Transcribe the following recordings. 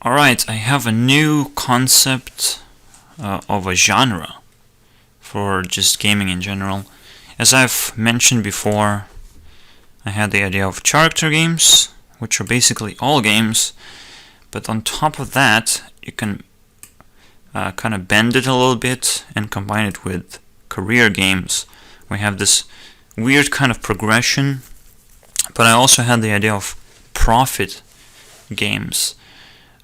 Alright, I have a new concept of a genre for just gaming in general. As I've mentioned before, I had the idea of character games, which are basically all games, but on top of that, you can kind of bend it a little bit and combine it with career games. We have this weird kind of progression, but I also had the idea of profit games,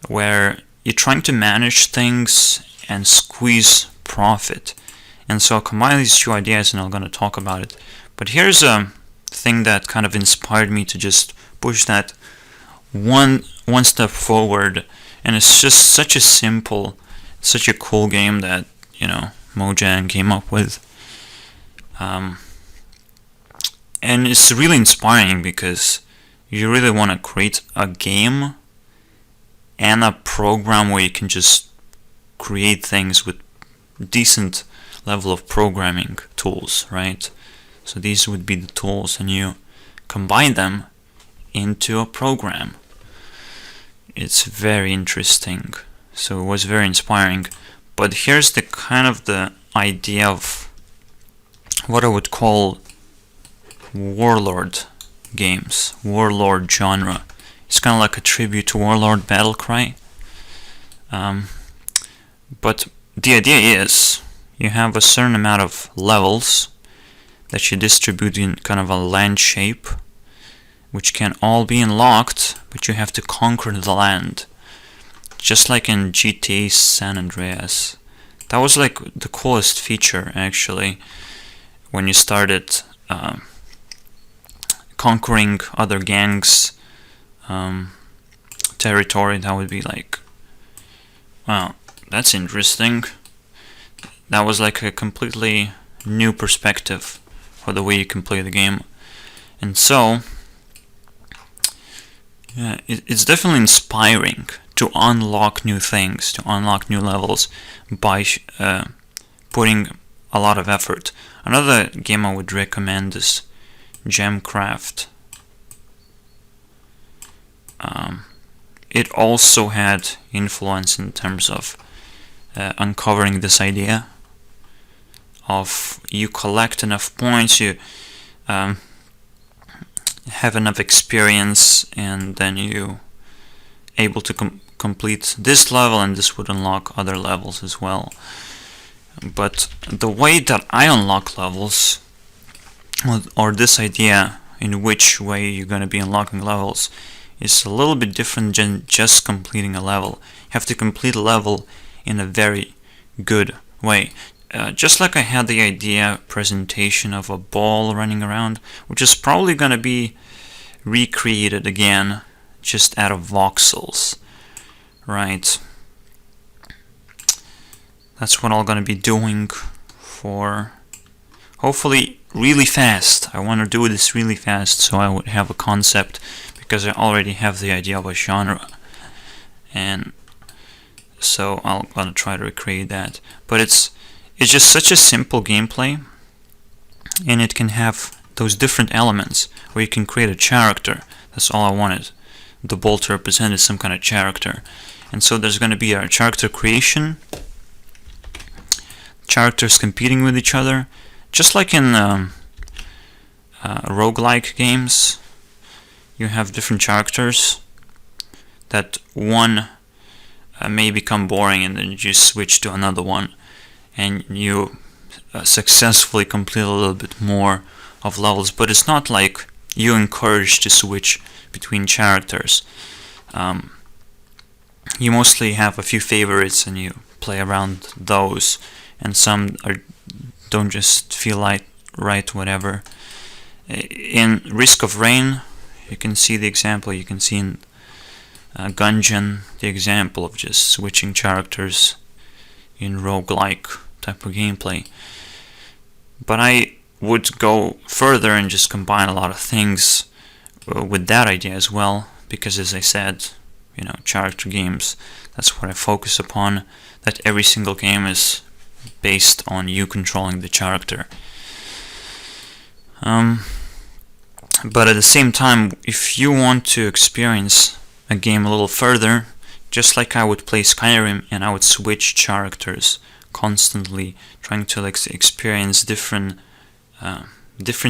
where you're trying to manage things and squeeze profit. And so I'll combine these two ideas and I'm going to talk about it. But here's a thing that kind of inspired me to just push that one step forward. And it's just such a cool game that, Mojang came up with. And it's really inspiring because you really want to create a game and a program where you can just create things with decent level of programming tools, right? So these would be the tools, and you combine them into a program. It's very interesting. So it was very inspiring. But here's the kind of the idea of what I would call Warlord games, Warlord genre. It's kind of like a tribute to Warlord Battlecry. But the idea is you have a certain amount of levels that you distribute in kind of a land shape, which can all be unlocked, but you have to conquer the land. Just like in GTA San Andreas. That was like the coolest feature, actually, when you started conquering other gangs' territory. That would be like, wow, that's interesting. That was like a completely new perspective for the way you can play the game. And so, yeah, it's definitely inspiring to unlock new things, to unlock new levels by putting a lot of effort. Another game I would recommend is Gemcraft. It also had influence in terms of uncovering this idea of you collect enough points, you have enough experience, and then you able to complete this level, and this would unlock other levels as well. But the way that I unlock levels, or this idea in which way you're going to be unlocking levels, is a little bit different than just completing a level. You have to complete a level in a very good way. Just like I had the idea presentation of a ball running around, which is probably going to be recreated again, just out of voxels, right? That's what I'm going to be doing for, hopefully, really fast. I want to do this really fast so I would have a concept, because I already have the idea of a genre, and so I'm gonna try to recreate that. But it's just such a simple gameplay, and it can have those different elements where you can create a character. That's all I wanted. The ball to represent is some kind of character, and so there's going to be a character creation, characters competing with each other, just like in roguelike games. You have different characters that one may become boring, and then you just switch to another one, and you successfully complete a little bit more of levels. But it's not like you encourage to switch between characters. You mostly have a few favorites and you play around those, and some don't just feel like right, whatever. In Risk of Rain, you can see the example. You can see in Gungeon the example of just switching characters in roguelike type of gameplay. But I would go further and just combine a lot of things with that idea as well, because as I said, character games, that's what I focus upon, that every single game is based on you controlling the character. But at the same time, if you want to experience a game a little further, just like I would play Skyrim and I would switch characters constantly, trying to like experience different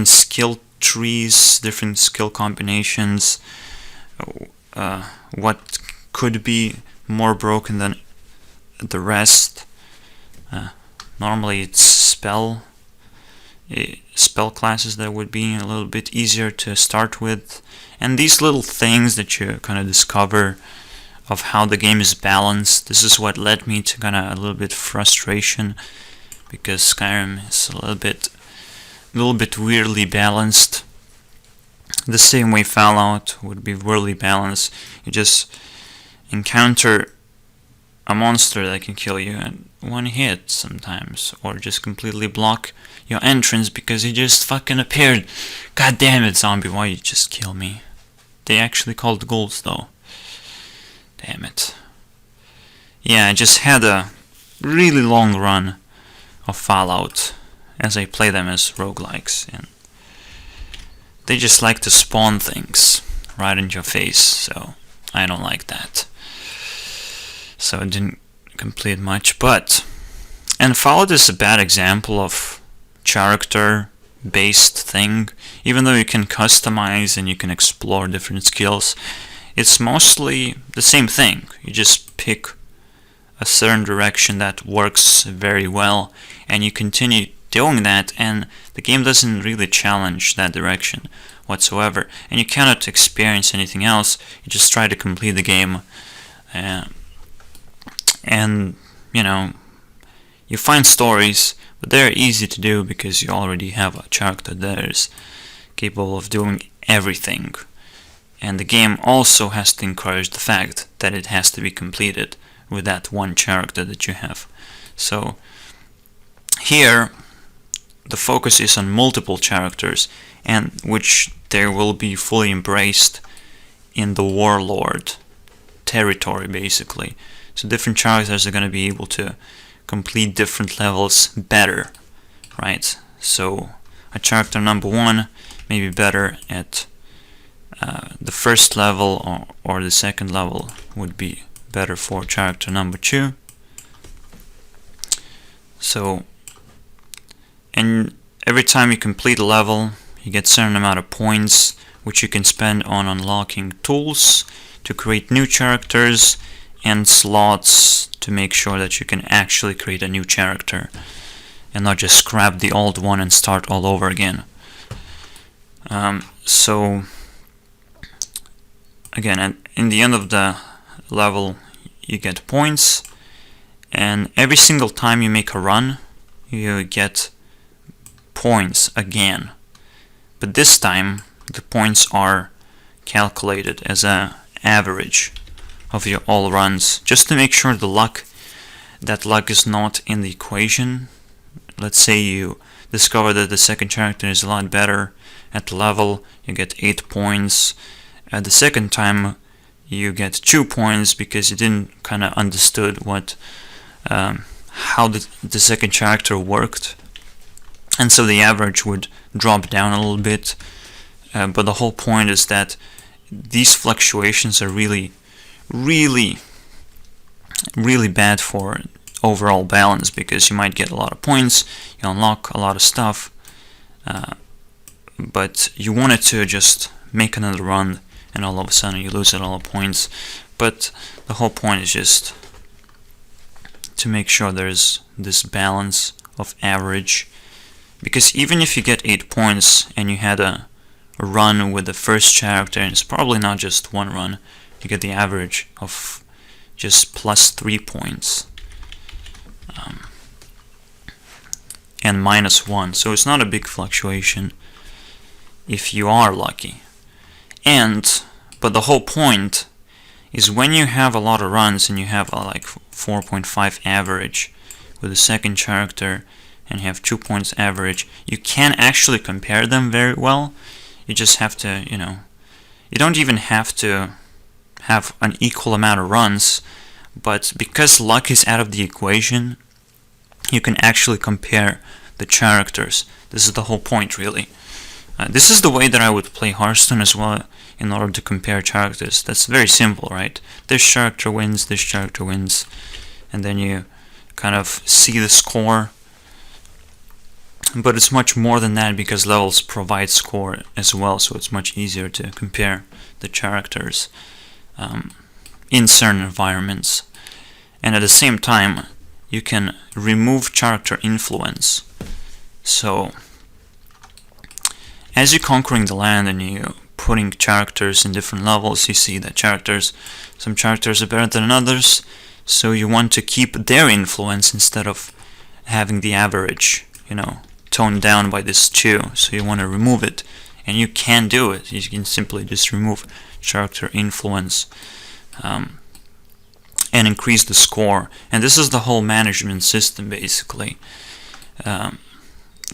skill trees, different skill combinations, what could be more broken than the rest. Normally it's spell classes that would be a little bit easier to start with, and these little things that you kind of discover of how the game is balanced. This is what led me to kind of a little bit frustration, because Skyrim is a little bit weirdly balanced. The same way Fallout would be weirdly balanced. You just encounter a monster that can kill you in one hit sometimes, or just completely block your entrance because he just fucking appeared. God damn it, zombie, why you just kill me? They actually called ghouls though. Damn it. Yeah, I just had a really long run of Fallout as I play them as roguelikes, and they just like to spawn things right in your face, so I don't like that. So I didn't complete much, and Fallout is a bad example of character-based thing. Even though you can customize and you can explore different skills, it's mostly the same thing. You just pick a certain direction that works very well, and you continue doing that, and the game doesn't really challenge that direction whatsoever, and you cannot experience anything else. You just try to complete the game, and you know, you find stories, but they're easy to do because you already have a character that is capable of doing everything. And the game also has to encourage the fact that it has to be completed with that one character that you have. So here the focus is on multiple characters, and which there will be fully embraced in the Warlord territory basically. So different characters are going to be able to complete different levels better, right? So a character number 1 may be better at the first level, or the second level would be better for character number 2. So, and every time you complete a level, you get a certain amount of points, which you can spend on unlocking tools to create new characters, and slots to make sure that you can actually create a new character and not just scrap the old one and start all over again. So again, in the end of the level you get points, and every single time you make a run you get points again, but this time the points are calculated as an average of your all runs, just to make sure that luck is not in the equation. Let's say you discover that the second character is a lot better at the level, you get 8 points. At the second time you get 2 points because you didn't kind of understood how the second character worked, and so the average would drop down a little bit. But the whole point is that these fluctuations are really bad for overall balance, because you might get a lot of points, you unlock a lot of stuff, but you wanted to just make another run, and all of a sudden you lose all the points. But the whole point is just to make sure there's this balance of average, because even if you get 8 points and you had a run with the first character, and it's probably not just one run, you get the average of just plus 3 points and minus 1, so it's not a big fluctuation if you are lucky. But the whole point is, when you have a lot of runs and you have a like 4.5 average with the second character and you have 2 points average, you can actually compare them very well. You just have to, you don't even have to have an equal amount of runs, but because luck is out of the equation, you can actually compare the characters. This is the whole point, really. This is the way that I would play Hearthstone as well in order to compare characters. That's very simple, right? This character wins, this character wins, and then you kind of see the score. But it's much more than that, because levels provide score as well, so it's much easier to compare the characters in certain environments. And at the same time, you can remove character influence. So as you're conquering the land and you're putting characters in different levels, you see that some characters are better than others, so you want to keep their influence instead of having the average, toned down by this 2, so you want to remove it. And you can do it. You can simply just remove character influence and increase the score. And this is the whole management system, basically,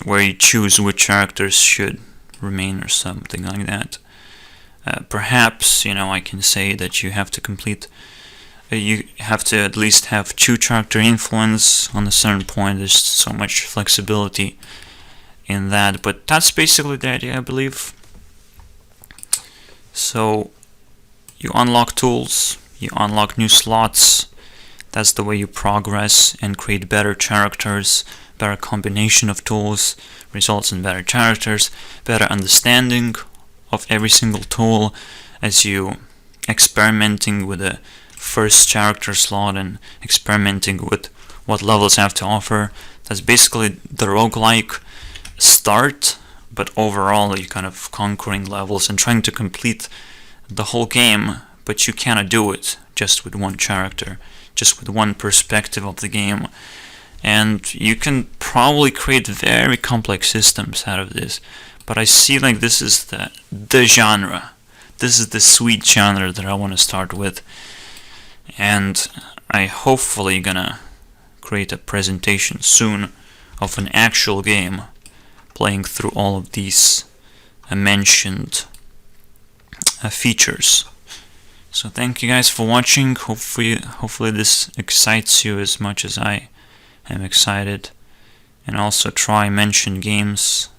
where you choose which characters should remain or something like that. Perhaps, I can say that you have to at least have 2 character influence on a certain point. There's so much flexibility in that, but that's basically the idea, I believe. So you unlock tools, you unlock new slots. That's the way you progress and create better characters. Better combination of tools results in better characters, better understanding of every single tool as you experimenting with the first character slot and experimenting with what levels have to offer. That's basically the roguelike start, but overall you're kind of conquering levels and trying to complete the whole game, but you cannot do it just with one character, just with one perspective of the game. And you can probably create very complex systems out of this, but I see like this is the genre. This is the sweet genre that I want to start with, and I hopefully gonna create a presentation soon of an actual game playing through all of these mentioned features. So thank you guys for watching. Hopefully this excites you as much as I am excited. And also try mentioned games,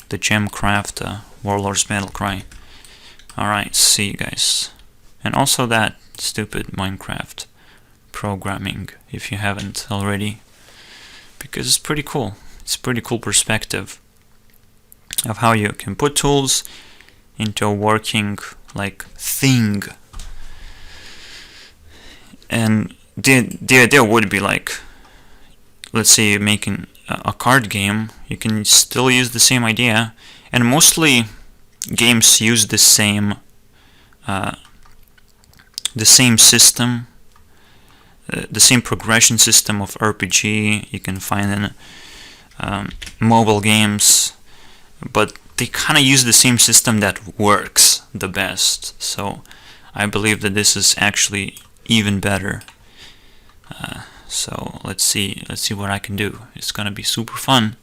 the Gemcraft, Warlord's Battlecry. Alright, see you guys. And also that stupid Minecraft programming, if you haven't already, because it's pretty cool. It's a pretty cool perspective of how you can put tools into a working thing. And the idea would be let's say you're making a card game, you can still use the same idea, and mostly games use the same system, the same progression system of RPG you can find in mobile games, but they kind of use the same system that works the best. So I believe that this is actually even better. So let's see what I can do. It's gonna be super fun.